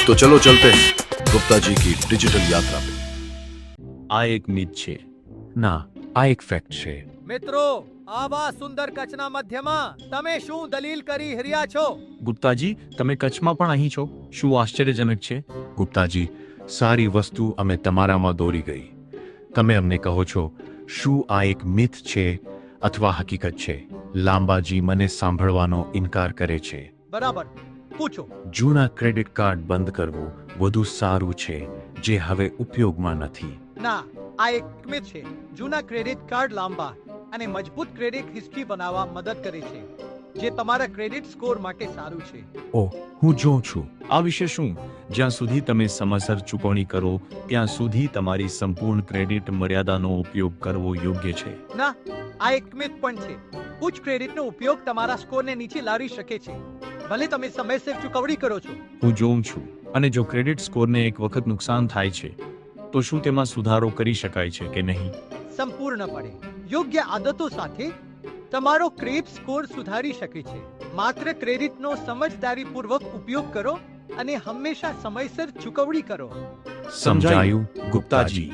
तो चलो चलते हैं गुप्ता जी की डिजिटल यात्रा पे। આ એક મિથ છે. ના, આ એક ફેક્ટ છે. મિત્રો, આવા સુંદર કચ્છના મધ્યમાં તમે શું દલીલ કરી રહ્યા છો? ગુપ્તાજી, તમે કચ્છમાં પણ અહીં છો? શું આશ્ચર્યજનક છે? ગુપ્તાજી, સારી વસ્તુ અમે તમારામાં દોરી ગઈ. તમે અમને કહો છો શું આ એક મિથ છે અથવા હકીકત છે? લાંબાજી મને સાંભળવાનો ઇનકાર કરે છે. બરાબર, પૂછો. જૂના ક્રેડિટ કાર્ડ બંધ કરવું વધુ સારું છે જે હવે ઉપયોગમાં નથી. ના, આ એક મિથ છે. જૂના ક્રેડિટ કાર્ડ લાંબા અને મજબૂત ક્રેડિટ હિસ્ટ્રી બનાવવા મદદ કરે છે, જે તમારા ક્રેડિટ સ્કોર માટે સારું છે. ઓહ, હું જોઉં છું. આ વિશે શું? જ્યાં સુધી તમે સમયસર ચૂકવણી કરો ત્યાં સુધી તમારી સંપૂર્ણ ક્રેડિટ મર્યાદાનો ઉપયોગ કરવો યોગ્ય છે. ના, આ એક મિથ પણ છે. ઉચ્ચ ક્રેડિટનો ઉપયોગ તમારા સ્કોરને નીચે લાવી શકે છે, ભલે તમે સમયસર ચૂકવણી કરો છો. હું જોઉં છું. અને જો ક્રેડિટ સ્કોરને એક વખત નુકસાન થાય છે તો શું તેમાં સુધારો કરી શકાય છે કે નહીં? સંપૂર્ણપણે. યોગ્ય આદતો સાથે તમારો ક્રેડિટ સ્કોર સુધારી શકે છે. માત્ર ક્રેડિટનો સમજદારીપૂર્વક ઉપયોગ કરો અને હંમેશા સમયસર ચૂકવણી કરો. સમજાયું ગુપ્તાજી.